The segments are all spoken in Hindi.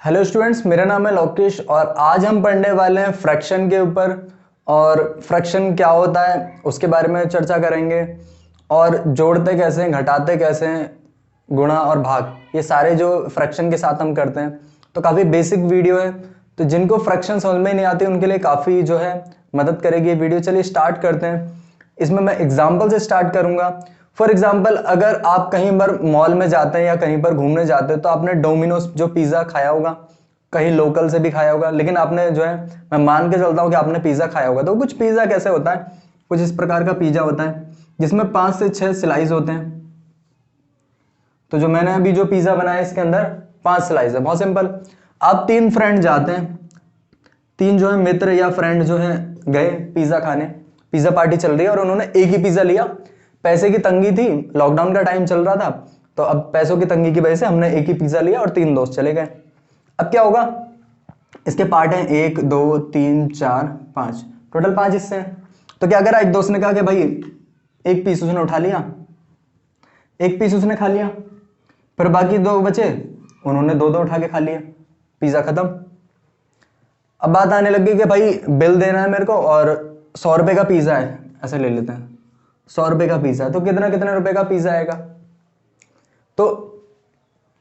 हेलो स्टूडेंट्स, मेरा नाम है लोकेश और आज हम पढ़ने वाले हैं फ्रैक्शन के ऊपर। और फ्रैक्शन क्या होता है उसके बारे में चर्चा करेंगे। और जोड़ते कैसे हैं, घटाते कैसे हैं, गुणा और भाग, ये सारे जो फ्रैक्शन के साथ हम करते हैं। तो काफ़ी बेसिक वीडियो है, तो जिनको फ्रैक्शन समझ में नहीं आती उनके लिए काफ़ी जो है मदद करेगी ये वीडियो। चलिए स्टार्ट करते हैं। इसमें मैं एग्जाम्पल से स्टार्ट करूंगा। फॉर एग्जाम्पल, अगर आप कहीं पर मॉल में जाते हैं या कहीं पर घूमने जाते हैं तो आपने डोमिनोज जो पिज़्ज़ा खाया होगा, कहीं लोकल से भी खाया होगा, लेकिन आपने जो है, मैं मान के चलता हूँ कि आपने पिज़्ज़ा खाया होगा। तो कुछ पिज़्ज़ा कैसे होता है, कुछ इस प्रकार का पिज़्ज़ा होता है जिसमें 5 से 6 स्लाइस होते हैं। तो जो मैंने अभी जो पिज़्ज़ा बनाया इसके अंदर 5 स्लाइस है। बहुत सिंपल। आप 3 फ्रेंड जाते हैं, 3 जो है मित्र या फ्रेंड जो है गए पिज़्ज़ा खाने। पिज़्ज़ा पार्टी चल रही है और उन्होंने एक ही पिज़्ज़ा लिया। पैसे की तंगी थी, लॉकडाउन का टाइम चल रहा था, तो अब पैसों की तंगी की वजह से हमने एक ही पिज़्ज़ा लिया और 3 दोस्त चले गए। अब क्या होगा, इसके पार्ट हैं 1 2 3 4 5, टोटल 5 हिस्से हैं। तो क्या करा, एक दोस्त ने कहा कि भाई एक पीस उसने उठा लिया, एक पीस उसने खा लिया, फिर बाकी 2 बचे, उन्होंने 2 2 उठा के खा लिया, पिज़्ज़ा खत्म। अब बात आने लगी कि भाई बिल देना है मेरे को और 100 रुपए का पिज़्ज़ा है, ऐसे ले लेते हैं 100 रुपए का पिज़्ज़ा है, तो कितना कितने रुपए का पिज़्ज़ा आएगा। तो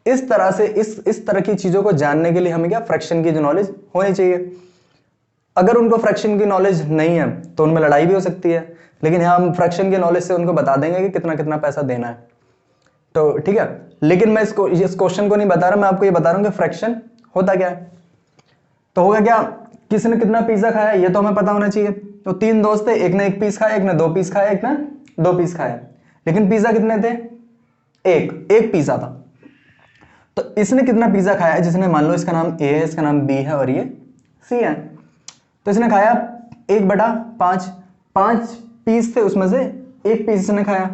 इस तरह से इस तरह की चीज़ों को जानने के लिए हमें क्या, फ्रैक्शन की जो नॉलेज होनी चाहिए। अगर उनको फ्रैक्शन की नॉलेज नहीं है तो उनमें लड़ाई भी हो सकती है, लेकिन यहाँ हम फ्रैक्शन की नॉलेज से उनको बता देंगे कि कितना कितना पैसा देना है। तो ठीक है, लेकिन मैं इस क्वेश्चन को नहीं बता रहा, मैं आपको ये बता रहा हूँ कि फ्रैक्शन होता क्या है। तो होगा क्या, किसने कितना पिज्जा खाया ये तो हमें पता होना चाहिए। तो 3 दोस्त थे, एक ने 1 पीस खाया, एक ने 2 पीस खाया, एक ने 2 पीस खाया, लेकिन पिज्जा कितने थे, एक पिज्जा था। तो इसने कितना पिज्जा खाया है, जिसने, मान लो इसका नाम ए है, इसका नाम बी है और ये सी है। तो इसने खाया 1/5, 5 पीस थे उसमें से 1 पीस इसने खाया।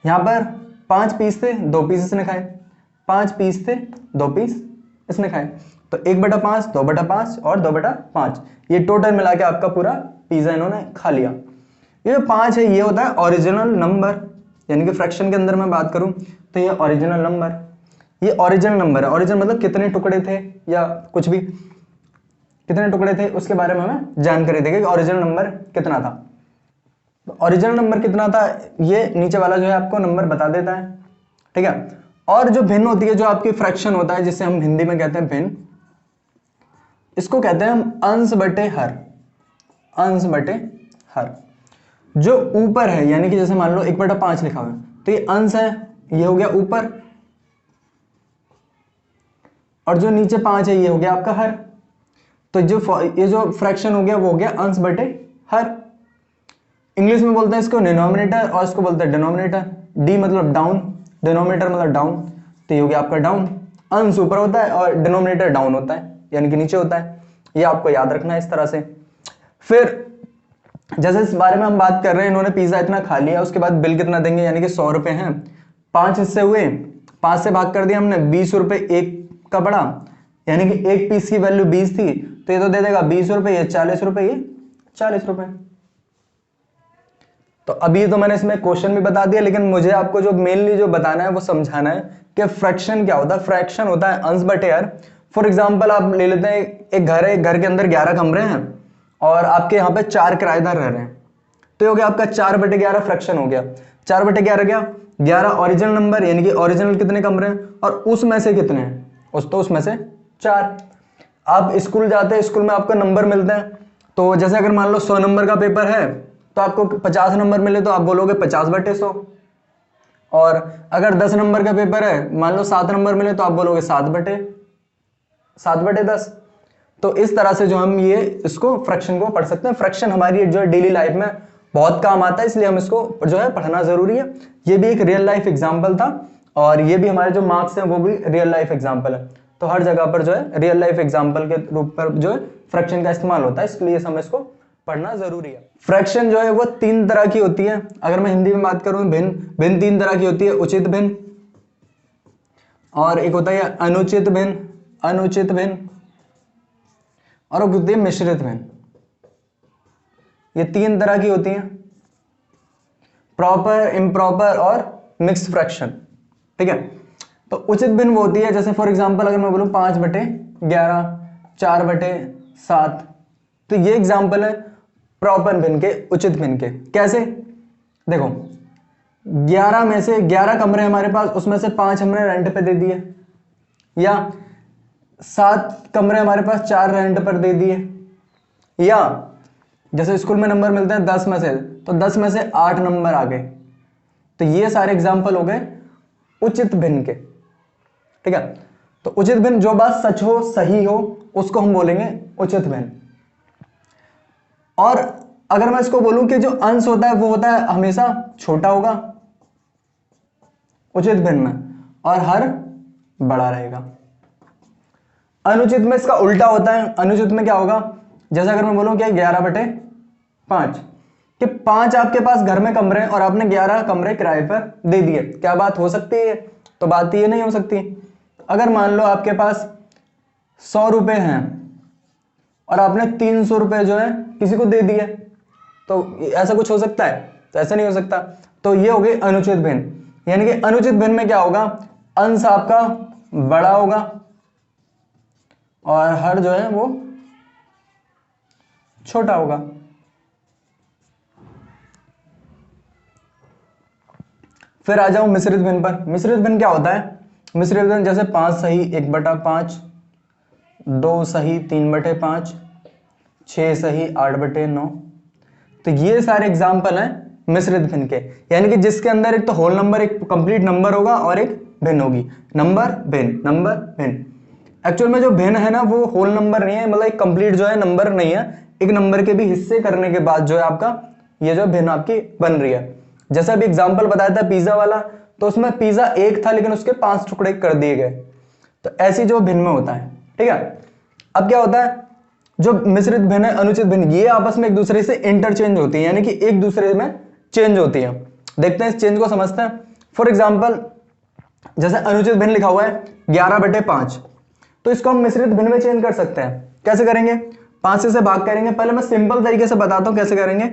यहां पर 5 पीस थे, 2 पीस इसने खाए, 5 पीस थे, 2 पीस इसने खाए। तो 1/5, 2/5 और 2/5, ये टोटल मिला के आपका पूरा पिज्जा इन्होंने खा लिया। ये जो 5 है ये होता है ओरिजिनल नंबर, यानी कि फ्रैक्शन के अंदर मैं बात करूं तो ये ओरिजिनल नंबर, ये ओरिजिनल नंबर है। ओरिजिनल मतलब कितने टुकड़े थे या कुछ भी, कितने टुकड़े थे उसके बारे में हमें जानकारी देगा कि ओरिजिनल नंबर कितना था। ओरिजिनल नंबर कितना था ये नीचे वाला जो है आपको नंबर बता देता है, ठीक है। और जो भिन्न होती है, जो आपकी फ्रैक्शन होता है, जिसे हम हिंदी में कहते हैं भिन्न, इसको कहते हैं हम अंश बटे हर। अंश बटे हर जो ऊपर है, यानी कि जैसे मान लो 1/5 लिखा हुआ है तो ये अंश है, ये हो गया ऊपर, और जो नीचे 5 है ये हो गया आपका हर। तो ये जो फ्रैक्शन हो गया वो हो गया अंश बटे हर। इंग्लिश में बोलते हैं इसको डिनोमिनेटर और इसको बोलते हैं डिनोमिनेटर। डी मतलब डाउन, डिनोमिनेटर मतलब डाउन, तो ये हो गया आपका डाउन। अंश ऊपर होता है और डिनोमिनेटर डाउन होता है, यानी कि नीचे होता है। ये आपको याद रखना है इस तरह से। फिर जैसे इस बारे में हम बात कर रहे हैं, इन्होंने पिज्जा इतना खा लिया, उसके बाद बिल कितना देंगे, यानी कि 100 रुपए हैं, 5 हिस्से हुए, 5 से भाग कर दिया हमने, 20 रुपए एक का बड़ा, यानी कि एक पीस की वैल्यू 20 थी, तो ये तो दे देगा 20 रुपए, ये 40 रुपए, ये 40 रुपए। तो अभी तो मैंने इसमें क्वेश्चन भी बता दिया, लेकिन मुझे आपको जो मेनली जो बताना है वो समझाना है कि फ्रैक्शन क्या होता है। फ्रैक्शन होता है अंश बटे हर। फॉर एग्जांपल आप ले लेते हैं, एक घर है, घर के अंदर 11 कमरे हैं और आपके यहाँ पे 4 किराएदार रह रहे हैं, तो ये हो गया आपका 4/11 फ्रैक्शन हो गया। 4/11 क्या, 11 ओरिजिनल नंबर, यानी कि ओरिजिनल कितने कमरे हैं और उसमें से कितने हैं, उसमें से 4। आप स्कूल जाते हैं, स्कूल में आपको नंबर मिलते हैं, तो जैसे अगर मान लो 100 नंबर का पेपर है तो आपको 50 नंबर मिले तो आप बोलोगे 50/100। और अगर 10 नंबर का पेपर है, मान लो 7 नंबर मिले तो आप बोलोगे 7/10। तो इस तरह से जो हम ये इसको फ्रैक्शन को पढ़ सकते हैं। फ्रैक्शन हमारी जो डेली लाइफ में बहुत काम आता है, इसलिए हम इसको जो है पढ़ना जरूरी है। ये भी एक रियल लाइफ एग्जाम्पल था और ये भी हमारे जो मार्क्स हैं वो भी रियल लाइफ एग्जाम्पल है। तो हर जगह पर जो है रियल लाइफ एग्जाम्पल के रूप पर जो है फ्रैक्शन का इस्तेमाल होता है, इसलिए हमें इसको पढ़ना जरूरी है। फ्रैक्शन जो है वो 3 तरह की होती है। अगर मैं हिंदी में बात करूं, भिन्न 3 तरह की होती है, उचित भिन्न, और एक होता है अनुचित भिन्न, अनुचित भिन्न, और एक होती है मिश्रित भिन्न। ये 3 तरह की होती हैं, प्रॉपर, इम्प्रॉपर और मिक्स फ्रैक्शन, ठीक है। तो उचित भिन्न वो होती है, जैसे फॉर एग्जांपल अगर मैं बोलूं 5/11, 4/7, तो ये एग्जांपल है प्रॉपर भिन्न के, उचित भिन्न के। कैसे? देखो 11 में से 11 कमरे हमारे पास, उसमें से 5 हमने रेंट पे दे दिए, या 7 कमरे हमारे पास 4 रेंट पर दे दिए, या जैसे स्कूल में नंबर मिलते हैं 10 में से, तो 10 में से 8 नंबर आ गए। तो ये सारे एग्जाम्पल हो गए उचित भिन्न के। ठीक है, तो उचित भिन्न जो बात सच हो, सही हो, उसको हम बोलेंगे उचित भिन्न। और अगर मैं इसको बोलूं कि जो अंश होता है वो होता है हमेशा छोटा होगा उचित भिन्न में, और हर बड़ा रहेगा। अनुचित में इसका उल्टा होता है। अनुचित में क्या होगा, जैसे अगर मैं बोलूं कि 11/5, कि 5 आपके पास घर में कमरे और आपने 11 कमरे किराए पर दे दिए, क्या बात हो सकती है? तो बात ये नहीं हो सकती। अगर मान लो आपके पास 100 रुपए हैं और आपने 300 रुपए जो है किसी को दे दिए, तो ऐसा कुछ हो सकता है? तो ऐसा नहीं हो सकता। तो ये हो गई अनुचित भिन्न। यानी कि अनुचित भिन्न में क्या होगा, अंश आपका बड़ा होगा और हर जो है वो छोटा होगा। फिर आ जाऊं मिश्रित भिन्न पर। मिश्रित भिन्न क्या होता है? मिश्रित भिन्न जैसे 5 सही 1/5, 2 सही 3/5, 6 सही 8/9। तो ये सारे एग्जाम्पल हैं मिश्रित भिन्न के, यानी कि जिसके अंदर एक तो होल नंबर, एक कंप्लीट नंबर होगा और एक भिन्न होगी। नंबर भिन्न, नंबर भिन्न। एक्चुअल में जो भिन्न है ना वो होल नंबर नहीं है, मतलब एक कंप्लीट जो है नंबर नहीं है, एक नंबर के भी हिस्से करने के बाद जो है आपका ये जो भिन्न आपकी बन रही है। जैसा अभी एग्जाम्पल बताया था पिज्जा वाला, तो उसमें पिज्जा एक था लेकिन उसके 5 टुकड़े कर दिए गए। तो ऐसी जो भिन्न में होता है। ठीक है, अब क्या होता है, जो मिश्रित भिन्न है, अनुचित भिन्न, ये आपस में एक दूसरे से इंटरचेंज होती है, यानी कि एक दूसरे में चेंज होती है। देखते हैं इस चेंज को, समझते हैं। फॉर एग्जाम्पल जैसे अनुचित भिन्न लिखा हुआ है 11/5, तो इसको हम मिश्रित भिन्न में चेंज कर सकते हैं। कैसे करेंगे? 5 से भाग करेंगे। पहले मैं सिंपल तरीके से बताता हूं कैसे करेंगे।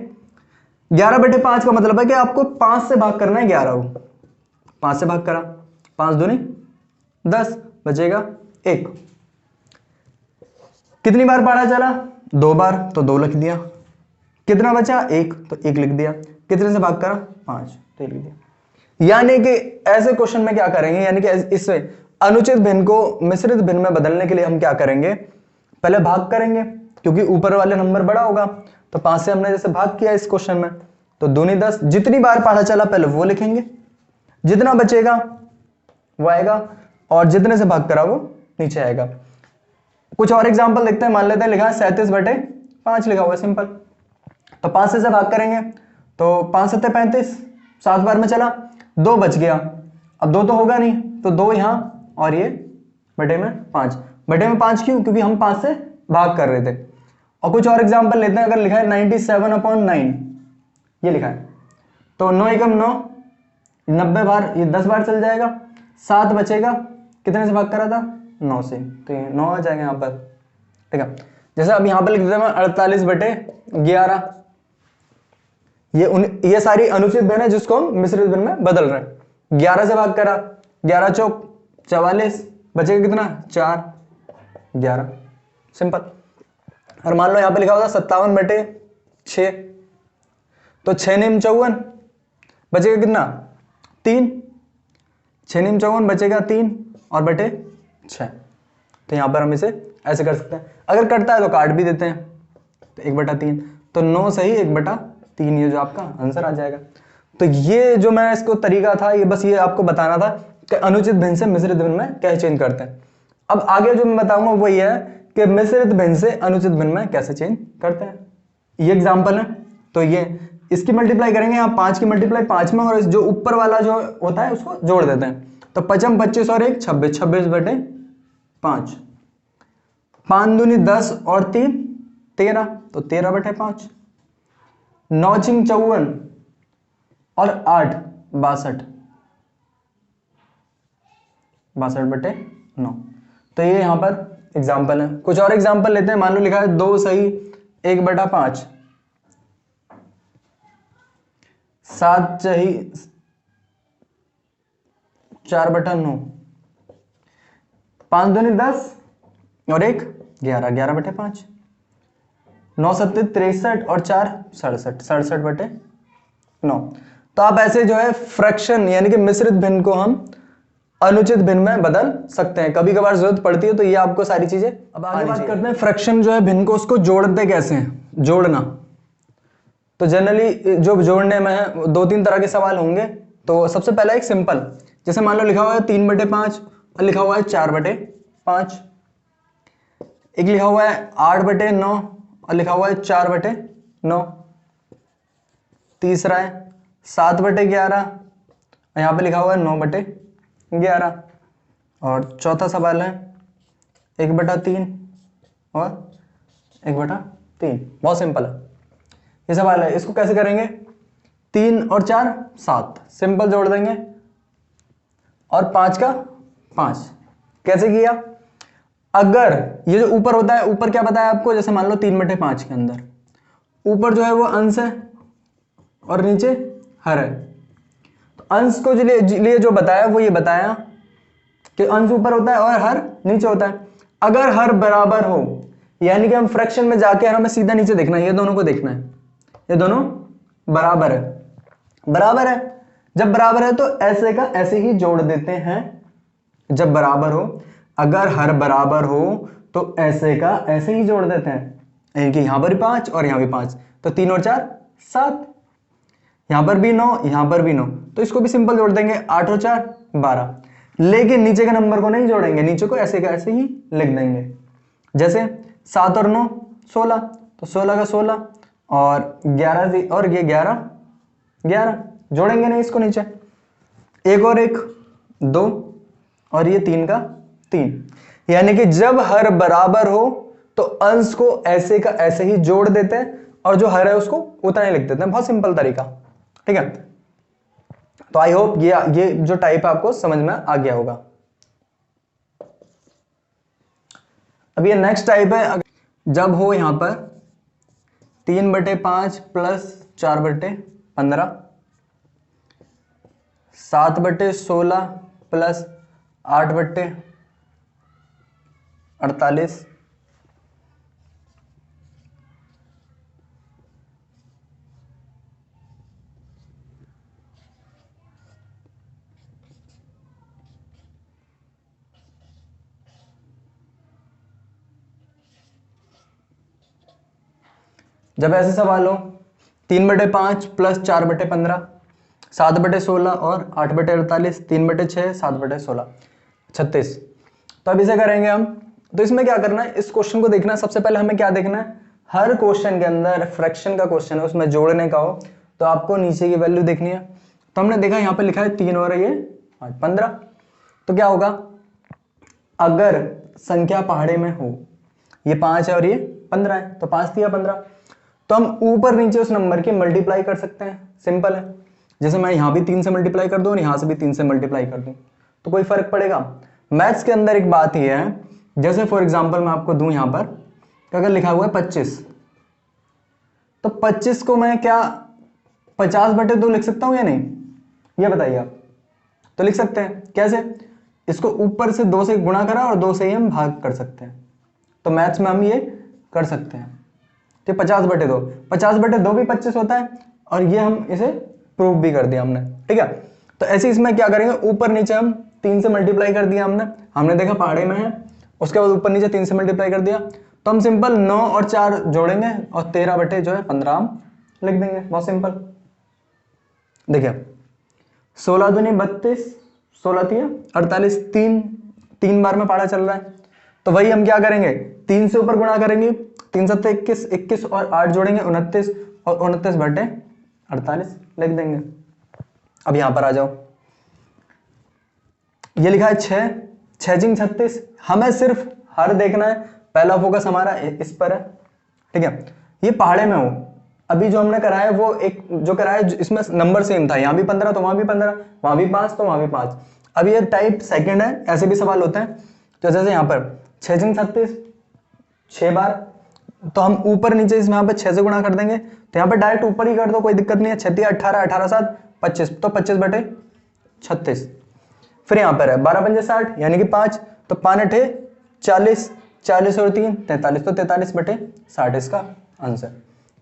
11/5 का मतलब है कि आपको 5 से भाग करना है 11 को। 5 से भाग करा, 5 दूनी 10, बचेगा 1। कितनी बार पढ़ा चला? 2 बार, तो 2 लिख दिया। कितना बचा? 1, तो 1 लिख दिया। कितने से भाग करा? 5, तो 1 लिख दिया। यानी कि ऐसे क्वेश्चन में क्या करेंगे, यानी कि इससे अनुचित भिन्न को मिश्रित भिन्न में बदलने के लिए हम क्या करेंगे, पहले भाग करेंगे, क्योंकि ऊपर वाले नंबर बड़ा होगा। तो 5 से हमने जैसे भाग किया इस क्वेश्चन में, तो दूनी 10, जितनी बार पढ़ा चला पहले वो लिखेंगे, जितना बचेगा वो आएगा, और जितने से भाग करा वो नीचे आएगा। कुछ और एग्जांपल देखते हैं। मान लेते हैं लिखा है 37/5 लिखा हुआ है, सिंपल। तो 5 से भाग करेंगे, तो 5 7 35, 7 बार में चला, 2 बच गया। अब 2 तो होगा नहीं, तो 2 यहां और ये बटे में 5। बटे में 5 क्यों? क्योंकि हम 5 से भाग कर रहे थे। और कुछ और एग्जांपल लेते हैं। अगर लिखा है 97/9, ये लिखा है, तो 9 एकम 9, 90 बार, ये 10 बार चल जाएगा। 7 बचेगा, कितने से भाग करा था? 9 से, तो ये 9 आ जाएगा यहाँ पर। ठीक है, जैसे अब यहाँ पर लिख देता मैं 48/11। ये सारी अनुचित भिन्न है जिसको हम मिश्रित भिन्न में बदल रहे हैं। 11 से भाग करा, 11 चौक 44, बचेगा कितना? 4, 11, सिंपल। और मान लो यहाँ पे लिखा होगा 57/6, तो 6 निम 54, बचेगा कितना? 3, 6 निम 54 बचेगा 3 और बटे 6। तो यहाँ पर हम इसे ऐसे कर सकते हैं। अगर कटता है तो काट भी देते हैं, तो 1/3, तो 9 सही 1/3, ये जो आपका आंसर आ जाएगा। तो ये जो मैं इसको तरीका था, ये बस ये आपको बताना था कि अनुचित भिन्न से मिश्रित भिन्न में कैसे चेंज करते हैं। अब आगे जो मैं बताऊंगा वो ये है कि मिश्रित भिन्न से अनुचित भिन्न में कैसे चेंज करते हैं। ये एग्जाम्पल है, तो ये इसकी मल्टीप्लाई करेंगे, यहाँ 5 की मल्टीप्लाई 5 में, और जो ऊपर वाला जो होता है उसको जोड़ देते हैं। तो 55 25 और 1 26, 26/5। 5 दूनी 10 और 3 13, तो 13/5। 9 चिंग 54 और 8 62, 62/9। तो ये यहां पर एग्जाम्पल है। कुछ और एग्जाम्पल लेते हैं। मान लो लिखा है 2 सही 1/5, 7 सही 4/9, 5 दूनी 10 और 1 11, 11/5, 9 7 63 और 4 67, 67/9। तो आप ऐसे जो है फ्रैक्शन यानी कि मिश्रित भिन्न को हम अनुचित भिन्न में बदल सकते हैं, कभी कभार जरूरत पड़ती है। तो ये आपको सारी चीजें। अब आगे बात करते हैं फ्रैक्शन जो है भिन्न को उसको जोड़ते कैसे हैं, जोड़ना। तो जनरली जो जोड़ने में है 2-3 तरह के सवाल होंगे। तो सबसे पहला एक सिंपल, जैसे मान लो लिखा हुआ है 3/5 और लिखा हुआ है 4/5, एक लिखा हुआ है 8/9 और लिखा हुआ है 4/9, तीसरा है 7/11 और यहाँ पे लिखा हुआ है 9/11, और चौथा सवाल है 1/3 और 1/3। बहुत सिंपल है ये सवाल है। इसको कैसे करेंगे, 3 और 4 7, सिंपल जोड़ देंगे, और 5 का 5। कैसे किया, अगर ये जो ऊपर होता है, ऊपर क्या बताया आपको, जैसे मान लो 3/5 के अंदर ऊपर जो है वो अंश है और नीचे हर है। तो अंश को लिए जो बताया वो ये बताया कि अंश ऊपर होता है और हर नीचे होता है। अगर हर बराबर हो, यानी कि हम फ्रैक्शन में जाके हमें सीधा नीचे देखना है, ये दोनों को देखना है, ये दोनों बराबर है, बराबर है। जब बराबर है तो ऐसे का ऐसे ही जोड़ देते हैं, जब बराबर हो। अगर हर बराबर हो तो ऐसे का ऐसे ही जोड़ देते हैं, यानी कि यहां पर भी 5 और यहां भी 5, तो 3 और 4 7, यहां पर भी 9, यहां पर भी 9, तो इसको भी सिंपल जोड़ देंगे, 8 और 4 12। लेकिन नीचे के नंबर को नहीं जोड़ेंगे, नीचे को ऐसे का ऐसे ही लिख देंगे। जैसे 7 और 9 16, तो 16 का 16 और 11 और ये 11 11, जोड़ेंगे नहीं इसको नीचे। 1 और 1 2 और ये 3 का 3, यानी कि जब हर बराबर हो तो अंश को ऐसे का ऐसे ही जोड़ देते हैं और जो हर है उसको उतना ही लिख देते हैं। बहुत सिंपल तरीका, ठीक है। तो आई होप ये जो टाइप आपको समझ में आ गया होगा। अब ये नेक्स्ट टाइप है, जब हो यहां पर 3/5 प्लस 4/15, 7/16 प्लस 8/48, जब ऐसे सवाल हो 3/5 प्लस 4/15, 7/16 और 8/48, 3/6, 7/16, 36। तो अब इसे करेंगे हम। तो इसमें क्या करना है, इस क्वेश्चन को देखना है। सबसे पहले हमें क्या देखना है, हर क्वेश्चन के अंदर फ्रैक्शन का क्वेश्चन है, उसमें जोड़ने का हो तो आपको नीचे की वैल्यू देखनी है। तो हमने देखा यहाँ पे लिखा है 3 और ये 8 15। तो क्या होगा, अगर संख्या पहाड़े में हो, ये 5 है और ये 15 है, तो 5 दिया 15, तो हम ऊपर नीचे उस नंबर की मल्टीप्लाई कर सकते हैं। सिंपल है, जैसे मैं यहां भी 3 से मल्टीप्लाई कर दूं और यहां से भी 3 से मल्टीप्लाई कर दूं तो कोई फर्क पड़ेगा। मैथ्स के अंदर एक बात यह है, जैसे फॉर एग्जांपल मैं आपको दूं यहां पर, अगर लिखा हुआ है 25, तो 25 को मैं क्या 50/2 लिख सकता हूं या नहीं, ये बताइए आप। तो लिख सकते हैं, कैसे, इसको ऊपर से 2 से गुणा करा और 2 से ही हम भाग कर सकते हैं। तो मैथ्स में हम ये कर सकते हैं। तो 50/2, 50/2 भी 25 होता है, और ये हम इसे प्रूव भी कर दिया हमने, ठीक है। तो ऐसे इसमें क्या करेंगे, ऊपर नीचे हम 3 से मल्टीप्लाई कर दिया हमने देखा पहाड़े में है, उसके बाद ऊपर नीचे 3 से मल्टीप्लाई कर दिया, तो हम सिंपल 9 और 4 जोड़ेंगे और 13/15 हम लिख देंगे। बहुत सिंपल। देखिए 16 दूनी 32, 16 तिया 48, 3 बार में पहाड़ा चल रहा है, तो वही हम क्या करेंगे, 3 से ऊपर गुणा करेंगे, 3 7 21, 21 और 8 जोड़ेंगे 29, और 29/48 लिख देंगे। अब यहां पर आ जाओ, ये लिखा है 6, 6 36, हमें सिर्फ हर देखना है, पहला फोकस हमारा इस पर है, ठीक है। ये पहाड़े में हो, अभी जो हमने करा है वो एक जो करा है इसमें नंबर सेम था, यहां भी 15 तो वहां भी 15, वहां भी 5 तो वहां भी 5। अब ये टाइप सेकंड है, ऐसे भी सवाल होते हैं। तो जैसे यहां पर 6 36 6 बार, तो हम ऊपर नीचे इसमें यहाँ पे 6 से गुणा कर देंगे, तो यहाँ पे डायरेक्ट ऊपर ही कर दो, कोई दिक्कत नहीं है। 6 18, 18 7 25, तो 25/36। फिर यहाँ पर है 12 पंजे 60, यानी कि 5, तो 5 अठे 40, 40 और 3 43, तो 43/60 इसका आंसर।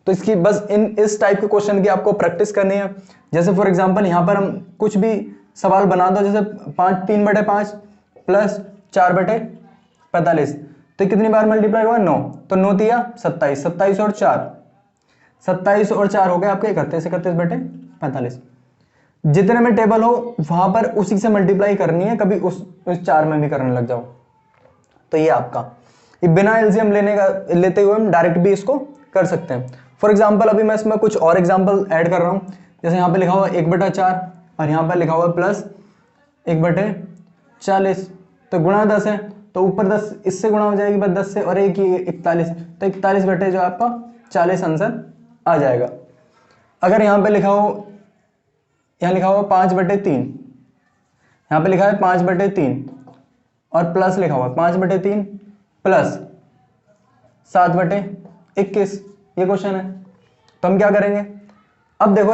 तो इसकी बस इस टाइप के क्वेश्चन की आपको प्रैक्टिस करनी है। जैसे फॉर एग्जांपल यहाँ पर हम कुछ भी सवाल बना दो, जैसे 3/5 प्लस 4/45, तो कितनी बार मल्टीप्लाई हुआ 9, तो 9 तिया 27, 27 और 4, 27 और 4 हो गए आपके 31, 31/45। जितने में टेबल हो वहां पर उसी से मल्टीप्लाई करनी है, कभी उस 4 में भी करने लग जाओ। तो ये आपका बिना एलसीएम लेते हुए हम डायरेक्ट भी इसको कर सकते हैं। फॉर एग्जांपल अभी मैं इसमें कुछ और एग्जांपल ऐड कर रहा हूं। जैसे यहाँ पे लिखा हुआ 1/4 और यहाँ पे लिखा हुआ प्लस 1/40, तो गुणा 10 है, तो ऊपर 10 इससे गुणा हो जाएगी, बस 10 से, और एक ही 41, तो 41 बटे जो आपका 40 आंसर आ जाएगा। अगर यहाँ पे लिखा हो, यहाँ लिखा हुआ 5/3, यहाँ पे लिखा है 5/3 और प्लस लिखा हुआ 5/3 प्लस 7/21, ये क्वेश्चन है। तो हम क्या करेंगे, अब देखो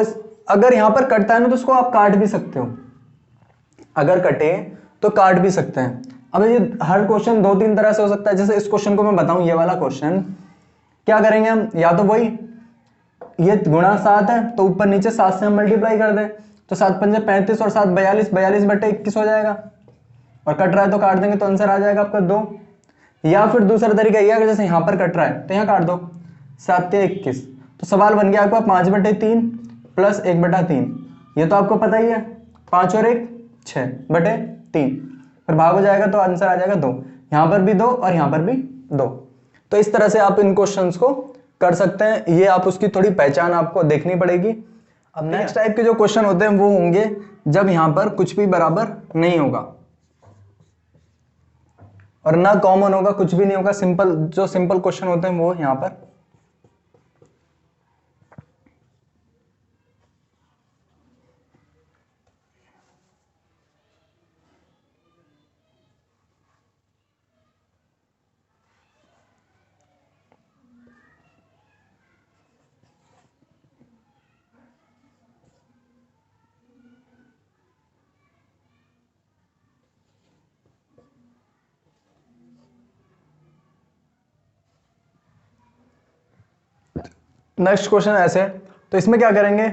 अगर यहां पर कटता है ना तो उसको आप काट भी सकते हो, अगर कटे तो काट भी सकते हैं। अब ये हर क्वेश्चन 2-3 तरह से हो सकता है। जैसे इस क्वेश्चन को मैं बताऊं, ये वाला क्वेश्चन क्या करेंगे हम, या तो वही ये गुणा 7 है तो ऊपर नीचे 7 से हम मल्टीप्लाई कर दें, तो 7 पंजे 35 और 7 42, 42/21 हो जाएगा, और कट रहा है तो काट देंगे तो आंसर आ जाएगा आपका 2। या फिर दूसरा तरीका ये है, जैसे यहां पर कट रहा है तो यहां काट दो, 7 या 21, तो सवाल बन गया आपका 5/3 प्लस 1/3, ये तो आपको पता ही है, 5 और 1 6/3, फिर भाग हो जाएगा तो आंसर आ जाएगा 2। यहां पर भी 2 और यहां पर भी 2। तो इस तरह से आप इन क्वेश्चंस को कर सकते हैं। ये आप उसकी थोड़ी पहचान आपको देखनी पड़ेगी। अब नेक्स्ट टाइप के जो क्वेश्चन होते हैं वो होंगे जब यहां पर कुछ भी बराबर नहीं होगा और ना कॉमन होगा, कुछ भी नहीं होगा, सिंपल, जो सिंपल क्वेश्चन होते हैं वो यहां पर। नेक्स्ट क्वेश्चन ऐसे, तो इसमें क्या करेंगे,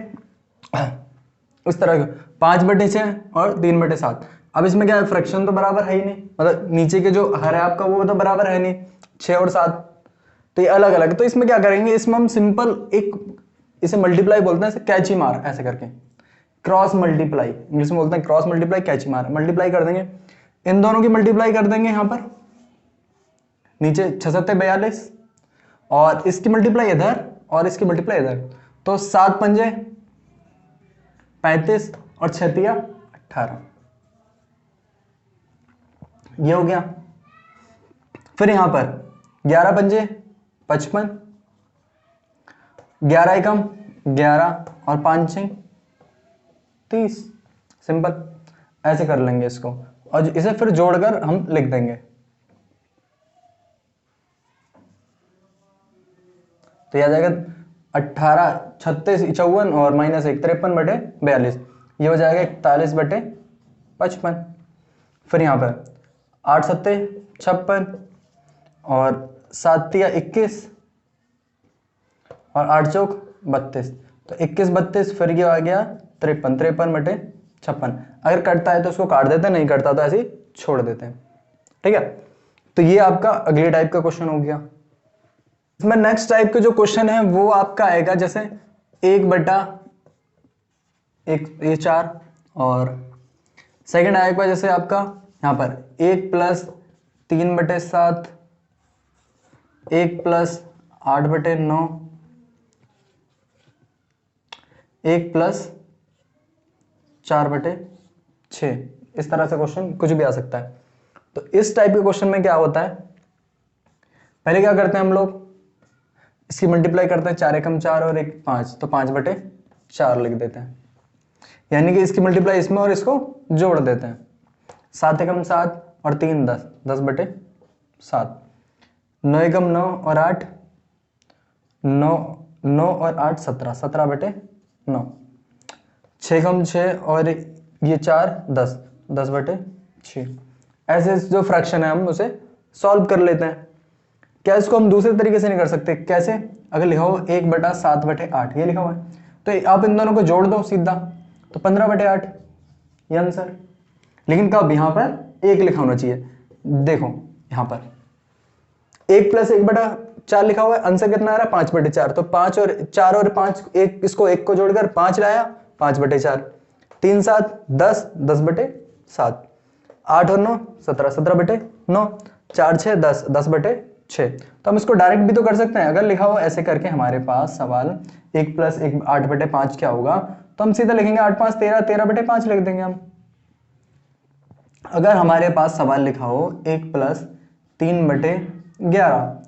इस तरह 5/6 और 3/7। अब इसमें क्या है, फ्रैक्शन तो बराबर है ही नहीं, मतलब नीचे के जो हर है आपका वो तो बराबर है नहीं, 6 और 7, तो ये अलग अलग। तो इसमें क्या करेंगे, इसमें हम सिंपल एक, इसे मल्टीप्लाई बोलते हैं, इसे कैची मार ऐसे करके, क्रॉस मल्टीप्लाई इंग्लिश में बोलते हैं, क्रॉस मल्टीप्लाई, कैची मार, मल्टीप्लाई कर देंगे, इन दोनों की मल्टीप्लाई कर देंगे यहां पर, नीचे 6 7 42, और इसकी मल्टीप्लाई इधर और इसकी मल्टीप्लाई इधर, तो 7 पंजे 35 और 6 तिया 18, ये हो गया। फिर यहां पर 11 पंजे 55, 11 एकम 11 और 5 6 30, सिंपल ऐसे कर लेंगे इसको, और इसे फिर जोड़कर हम लिख देंगे। तो यह आ जाएगा 18 36 54 और -1 53/42, ये हो जाएगा 41/55। फिर यहाँ पर 8 7 56 और 7 तिया 21 और 8 चौक 32, तो 21 32, फिर ये आ गया 53 53/56। अगर कटता है तो उसको काट देते हैं, नहीं कटता तो ऐसे ही छोड़ देते हैं, ठीक है। तो ये आपका अगले टाइप का क्वेश्चन हो गया। इसमें नेक्स्ट टाइप के जो क्वेश्चन है वो आपका आएगा जैसे 1/1 ये 4, और सेकंड आएगा जैसे आपका यहाँ पर 1 + 3/7, 1 + 8/9, 1 + 4/6, इस तरह से क्वेश्चन कुछ भी आ सकता है। तो इस टाइप के क्वेश्चन में क्या होता है, पहले क्या करते हैं हम लोग, इसकी मल्टीप्लाई करते हैं, 4 एकम 4 और 1 5, तो 5/4 लिख देते हैं, यानी कि इसकी मल्टीप्लाई इसमें और इसको जोड़ देते हैं, 7 एकम 7 और 3 10, 10/7, 9 एकम 9 और 8 9, 9 और 8 17, 17/9, 6 एकम 6 और ये 4 10, 10/6, ऐसे जो फ्रैक्शन है हम उसे सॉल्व कर लेते हैं। क्या इसको हम दूसरे तरीके से नहीं कर सकते? कैसे? अगर लिखा हो 1/7/8 ये लिखा हुआ है, तो आप इन दोनों को जोड़ दो सीधा, तो 15/8 ये आंसर। लेकिन कब? यहाँ पर 1 लिखा होना चाहिए। देखो यहाँ पर 1 + 1/4 लिखा हुआ है, आंसर कितना आ रहा है? 5/4। तो 5 और 4 और 5, एक इसको 1 को जोड़कर 5 लाया, 5/4। 3 7 10, 10/7। 8 और 9 17, 17/9। 4 6 10, 10/6। तो हम इसको डायरेक्ट भी तो कर सकते हैं। अगर लिखा हो ऐसे करके हमारे पास सवाल 1 + 1 8/5 क्या होगा, तो हम सीधा लिखेंगे 8 5 13, 13/5 लिख देंगे हम। अगर हमारे पास सवाल लिखा हो 1 + 3/11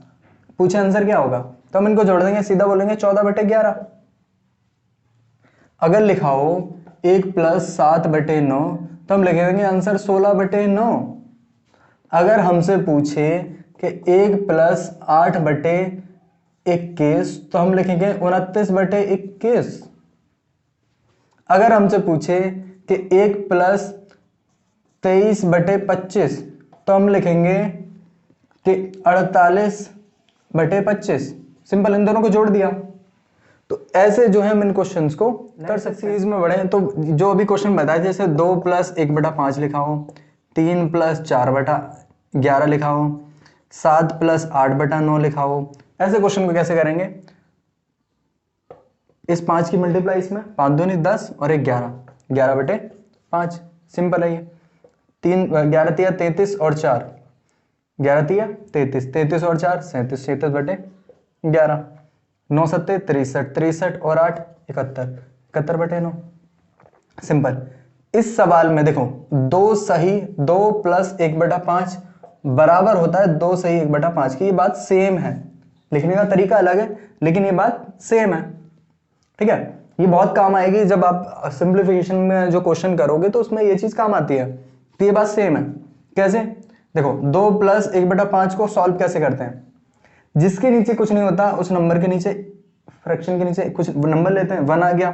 पूछे आंसर क्या होगा, तो हम इनको जोड़ देंगे, सीधा बोलेंगे 14/11। अगर लिखा हो 1 + 7/9 तो हम लिखेंगे आंसर 16/9। अगर हमसे पूछे कि 1 + 8/21 तो हम लिखेंगे 29/21। अगर हमसे पूछे कि 1 + 23/25 तो हम लिखेंगे कि 48/25। सिंपल, इन दोनों को जोड़ दिया। तो ऐसे जो है हम इन क्वेश्चंस को कर सकते हैं। सीरीज में बढ़े तो जो अभी क्वेश्चन बताए, जैसे 2 + 1/5 लिखा हो, 3 + 4/11 लिखा हो, 7 + 8/9 लिखा हो, ऐसे क्वेश्चन को कैसे करेंगे? इस 5 की मल्टीप्लाई इसमें, 5 दूनी 10 और 1 11, 11/5। सिंपल है ये। 3 11 तिया 33 और 4, 11 तिया 33, 33 और 4 37, 37/11। 9 7 63, 63 और 8 71, 71/9। सिंपल। इस सवाल में देखो 2 सही 2 + 1/5 बराबर होता है 2 सही 1/5 की। ये बात सेम है, लिखने का तरीका अलग है लेकिन ये बात सेम है। ठीक है, ये बहुत काम आएगी जब आप सिंप्लीफिकेशन में जो क्वेश्चन करोगे तो उसमें ये चीज काम आती है। तो ये बात सेम है। कैसे? देखो 2 + 1/5 को सॉल्व कैसे करते हैं? जिसके नीचे कुछ नहीं होता उस नंबर के नीचे, फ्रैक्शन के नीचे कुछ नंबर लेते हैं, 1 आ गया।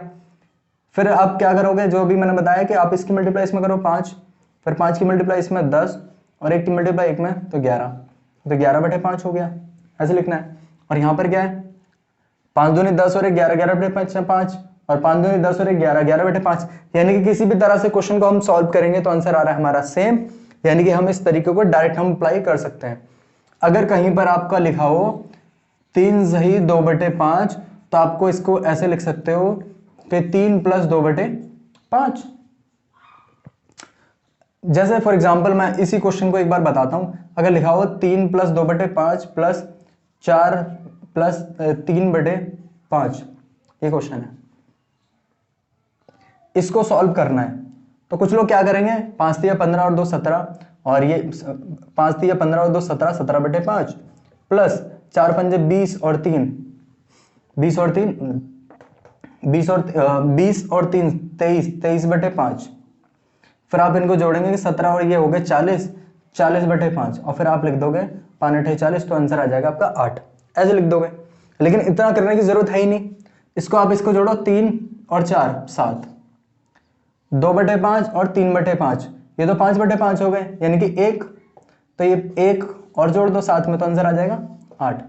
फिर आप क्या करोगे, जो भी मैंने बताया कि आप इसकी मल्टीप्लाई इसमें करो 5, फिर 5 की मल्टीप्लाई इसमें 10 और 1 की मल्टीप्लाई 1 में तो 11, तो 11/5 हो गया। ऐसे लिखना है। और यहाँ पर क्या है? 5 दूनी 10 और 1 11, 11/5 और 5 दूनी 10 और 1 11, 11/5। यानी कि किसी भी तरह से क्वेश्चन को हम सॉल्व करेंगे तो आंसर आ रहा है हमारा सेम। यानी कि हम इस तरीके को डायरेक्ट हम अप्लाई कर सकते हैं। अगर कहीं पर आपका लिखा हो 3 सही 2/5 तो आपको इसको ऐसे लिख सकते हो कि 3 + 2/5। जैसे फॉर एग्जांपल मैं इसी क्वेश्चन को एक बार बताता हूं। अगर लिखा हो 3 + 2/5 + 4 + 3/5 ये क्वेश्चन है, इसको सॉल्व करना है। तो कुछ लोग क्या करेंगे, 5 तिया 15 और 2 17, और ये 5 तिया 15 और 2 17, 17/5 प्लस 4 पंजे 20 और 3 20 और 3 20 और 3 23, 23/5। फिर आप इनको जोड़ेंगे कि 17 और ये हो गए 40, 40/5 और फिर आप लिख दोगे 5 8 40, तो आंसर आ जाएगा आपका 8। ऐसे लिख दोगे। लेकिन इतना करने की जरूरत है ही नहीं। इसको आप इसको जोड़ो 3 और 4 7, 2/5 और 3/5, ये तो 5/5 हो गए, यानी कि 1, तो ये 1 और जोड़ दो साथ में तो आंसर आ जाएगा 8।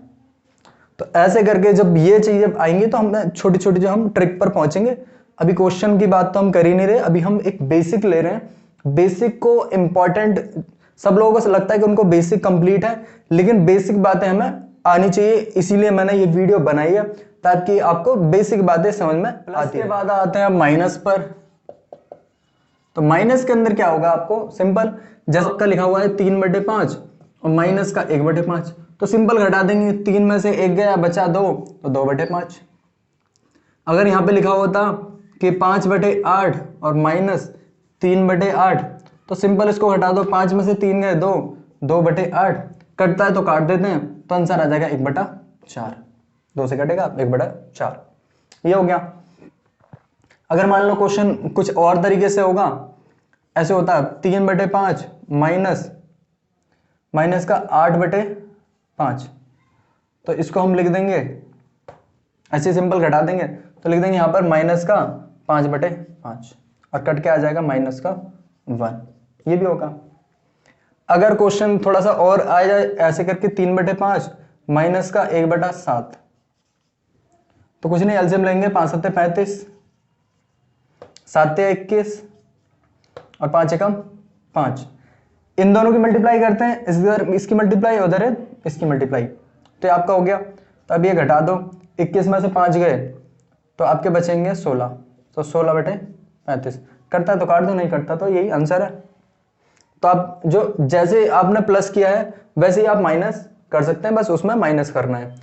तो ऐसे करके जब ये चीजें आएंगी तो हम छोटी छोटी जो हम ट्रिक पर पहुंचेंगे। अभी क्वेश्चन की बात तो हम कर ही नहीं रहे, अभी हम एक बेसिक ले रहे हैं। बेसिक को इंपॉर्टेंट, सब लोगों को लगता है कि उनको बेसिक कंप्लीट है, लेकिन बेसिक बातें हमें आनी चाहिए, इसीलिए मैंने ये वीडियो बनाई है ताकि आपको बेसिक बातें समझ में आती है। इसके बाद आते हैं माइनस पर। तो माइनस के अंदर क्या होगा आपको, सिंपल, जैसा का लिखा हुआ है 3/5 और माइनस का 1/5, तो सिंपल घटा देंगे। 3 में से 1 गया, बचा 2, तो 2/5। अगर यहां पे लिखा होता कि 5/8 और माइनस 3/8, तो सिंपल इसको घटा दो। 5 में से 3 गए 2, 2/8 कटता है तो काट देते हैं, तो आंसर आ जाएगा 1/4। 2 से कटेगा 1/4, ये हो गया। अगर मान लो क्वेश्चन कुछ और तरीके से होगा, ऐसे होता है 3/5 माइनस का 8/5, तो इसको हम लिख देंगे ऐसे सिंपल घटा देंगे, तो लिख देंगे यहां पर माइनस का 5/5 और कट के आ जाएगा माइनस का 1, ये भी होगा। अगर क्वेश्चन थोड़ा सा और आ जाए ऐसे करके 3/5 माइनस का 1/7, तो कुछ नहीं, एलसीएम लेंगे, 5 सत्ते 35, 7 21 और 5 एकम 5। इन दोनों की मल्टीप्लाई करते हैं, इधर इसकी मल्टीप्लाई उधर है इसकी मल्टीप्लाई, तो ये आपका हो गया। तो अब ये घटा दो, 21 में से 5 गए तो आपके बचेंगे 16, तो 16/35। करता है तो काट दो, नहीं करता तो यही आंसर है। तो आप जो जैसे आपने प्लस किया है वैसे ही आप माइनस कर सकते हैं, बस उसमें माइनस करना है।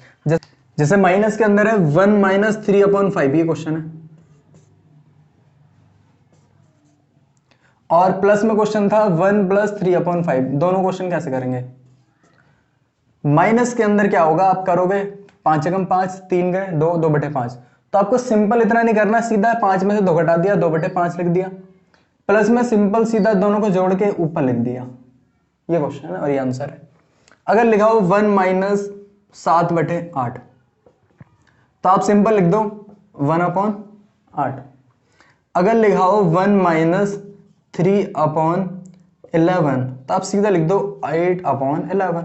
जैसे माइनस के अंदर है 1 - 3/5, ये क्वेश्चन है। और प्लस में क्वेश्चन था 1 + 3/5, दोनों क्वेश्चन कैसे करेंगे? माइनस के अंदर क्या होगा, आप करोगे 5 एकम 5, 3 गए 2, 2/5। तो आपको सिंपल इतना नहीं करना, सीधा 5 में से 2 घटा दिया, 2/5 लिख दिया। प्लस में सिंपल सीधा दोनों को जोड़ के ऊपर लिख दिया, ये क्वेश्चन है और ये आंसर है। अगर लिखा हो 1 - 7/8, तो आप सिंपल लिख दो 1/8। अगर लिखा हो 1 - 3/11, तो आप सीधा लिख दो 8/11।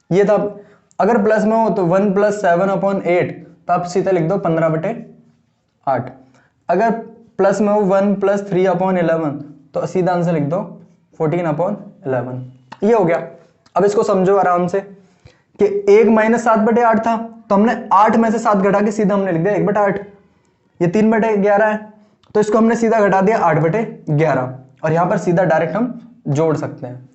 ये था। अगर प्लस में हो तो 1 + 7/8, तो आप सीधा लिख दो 15/8। अगर प्लस में हो 1 + 3/11, तो सीधा आंसर लिख दो 14/11। ये हो गया। अब इसको समझो आराम से कि 1 - 7/8 था, तो हमने 8 में से 7 घटा के सीधा हमने लिख दिया 1/8। ये 3/11 है, तो इसको हमने सीधा घटा दिया 8/11, और यहां पर सीधा डायरेक्ट हम जोड़ सकते हैं।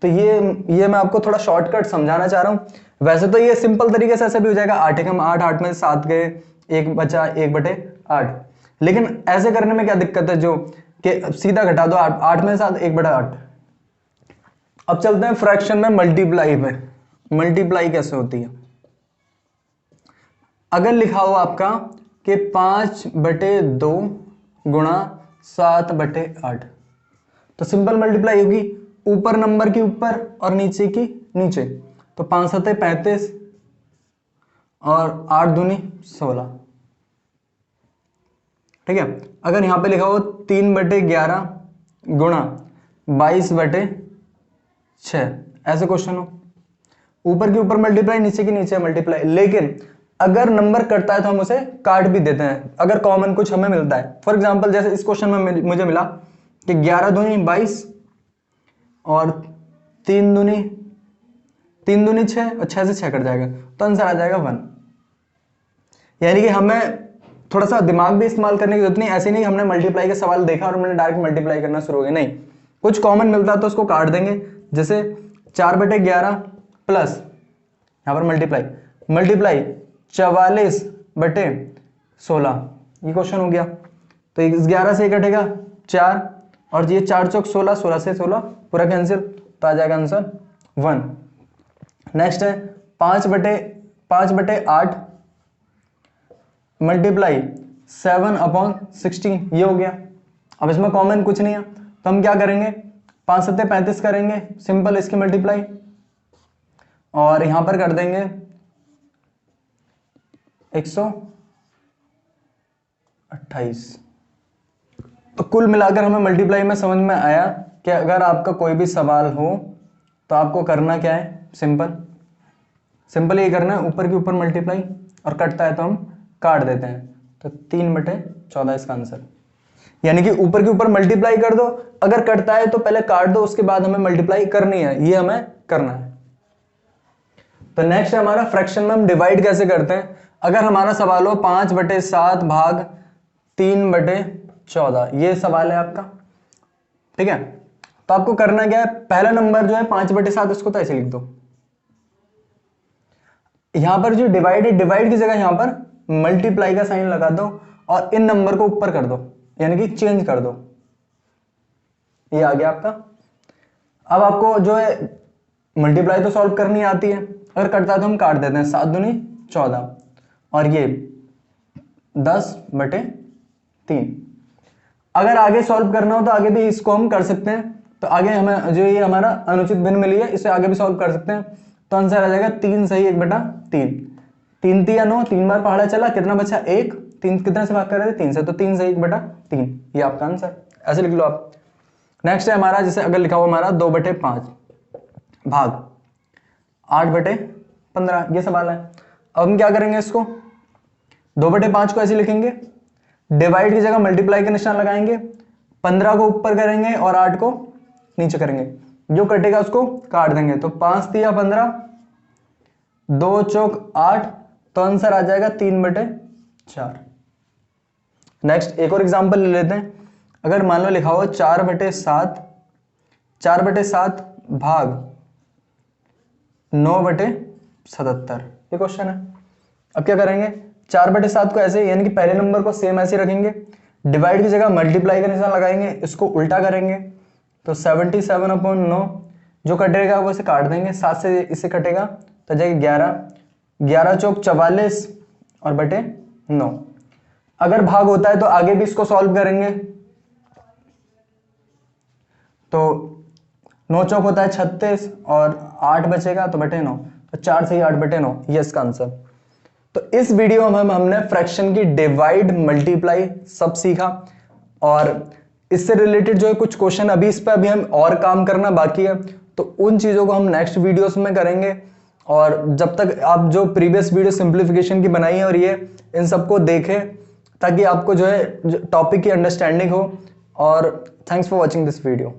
तो ये मैं आपको थोड़ा शॉर्टकट समझाना चाह रहा हूं। वैसे तो ये सिंपल तरीके से ऐसे भी हो जाएगा, 8 एकम 8, 8 में से 7 गए, 1 बचा 1/8। लेकिन ऐसे करने में क्या दिक्कत है, जो कि सीधा घटा दो 8 में से 7, 1/8। अब चलते हैं फ्रैक्शन में मल्टीप्लाई पे। मल्टीप्लाई कैसे होती है? अगर लिखा हो आपका कि 5/2 गुणा 7/8, तो सिंपल मल्टीप्लाई होगी, ऊपर नंबर की ऊपर और नीचे की नीचे। तो 5 सत्ते 35 और 8 दूनी 16, ठीक है। अगर यहां पे लिखा हो 3/11 गुणा 22/6, ऐसे क्वेश्चन हो, ऊपर के ऊपर मल्टीप्लाई, नीचे की नीचे मल्टीप्लाई। लेकिन अगर नंबर कटता है तो हम उसे काट भी देते हैं, अगर कॉमन कुछ हमें मिलता है। फॉर एग्जांपल जैसे इस क्वेश्चन में मुझे मिला कि 11 दूनी 22 और 3 दूनी 6 और 6 से 6 कट जाएगा, तो आंसर आ जाएगा 1। यानी कि हमें थोड़ा सा दिमाग भी इस्तेमाल करने की जरूरत नहीं। ऐसे नहीं हमने मल्टीप्लाई का सवाल देखा और मैंने डायरेक्ट मल्टीप्लाई करना शुरू हो गया, नहीं, कुछ कॉमन मिलता है तो उसको काट देंगे। जैसे 4/11 प्लस यहां पर मल्टीप्लाई 44/16, ये क्वेश्चन हो गया। तो 11 से कटेगा 4, और ये 4 चौक 16, 16 से 16 पूरा कैंसिल, तो आ जाएगा आंसर 1। नेक्स्ट है 5/8 मल्टीप्लाई 7/16, ये हो गया। अब इसमें कॉमन कुछ नहीं है, तो हम क्या करेंगे, 5 सत्ते 35 करेंगे, सिंपल इसकी मल्टीप्लाई, और यहां पर कर देंगे 128। तो कुल मिलाकर हमें मल्टीप्लाई में समझ में आया कि अगर आपका कोई भी सवाल हो तो आपको करना क्या है, सिंपल ये करना है, ऊपर के ऊपर मल्टीप्लाई, और कटता है तो हम काट देते हैं। तो 3/14 इसका आंसर। यानी कि ऊपर के ऊपर मल्टीप्लाई कर दो, अगर कटता है तो पहले काट दो, उसके बाद हमें मल्टीप्लाई करनी है, ये हमें करना है। तो नेक्स्ट है हमारा फ्रैक्शन में हम डिवाइड कैसे करते हैं। अगर हमारा सवाल हो 5/7 भाग 3/14, ये सवाल है आपका, ठीक है। तो आपको करना क्या है, पहला नंबर जो है 5/7, उसको तो ऐसे लिख दो। यहां पर जो डिवाइड है, डिवाइड की जगह यहां पर मल्टीप्लाई का साइन लगा दो, और इन नंबर को ऊपर कर दो, यानी कि चेंज कर दो, ये आ गया आपका। अब आपको जो है मल्टीप्लाई तो सॉल्व करनी आती है, अगर कटता है तो हम काट देते हैं, 7 दूनी 14, और ये 10/3। अगर आगे सॉल्व करना हो तो आगे भी इसको हम कर सकते हैं। तो आगे हमें जो ये हमारा अनुचित भिन्न मिली है, इसे आगे भी सॉल्व कर सकते हैं। तो आंसर आ जाएगा 3 सही 1/3। 3 3 9, 3 बार पहाड़ा चला, कितना बचा 1, 3 कितने से भाग कर रहे थे, 3 से, तो 3 सही 1/3, ये आपका आंसर। ऐसे लिख लो आप। नेक्स्ट है हमारा, जैसे अगर लिखा हुआ हमारा 2/5 भाग 8/15, ये सवाल है। अब हम क्या करेंगे, इसको 2/5 को ऐसे लिखेंगे, डिवाइड की जगह मल्टीप्लाई का निशान लगाएंगे, 15 को ऊपर करेंगे और 8 को नीचे करेंगे, जो कटेगा उसको काट देंगे। तो 5 तिया 15, 2 चौक 8, तो आंसर आ जाएगा 3/4। नेक्स्ट एक और एग्जांपल ले लेते हैं। अगर मान लो लिखा हो 4/7, 4/7 भाग 9/77, ये क्वेश्चन है। अब क्या करेंगे, 4/7 को ऐसे, यानी कि पहले नंबर को सेम ऐसे रखेंगे, डिवाइड की जगह मल्टीप्लाई का निशान लगाएंगे, इसको उल्टा करेंगे, तो 77/9, जो कटेगा वो इसे काट देंगे, 7 से इसे कटेगा तो जाएगा 11, 11 चौक 44 और बटे 9। अगर भाग होता है तो आगे भी इसको सॉल्व करेंगे, तो 9 चौक होता है 36 और 8 बचेगा तो बटे 9, तो 4 से ही 8/9, ये इसका आंसर। तो इस वीडियो में हमने फ्रैक्शन की डिवाइड मल्टीप्लाई सब सीखा, और इससे रिलेटेड जो है कुछ क्वेश्चन अभी इस पर अभी हम और काम करना बाकी है, तो उन चीज़ों को हम नेक्स्ट वीडियोस में करेंगे। और जब तक आप जो प्रीवियस वीडियो सिंप्लीफिकेशन की बनाई है और ये इन सबको देखें, ताकि आपको जो है टॉपिक की अंडरस्टैंडिंग हो। और thanks for watching this video.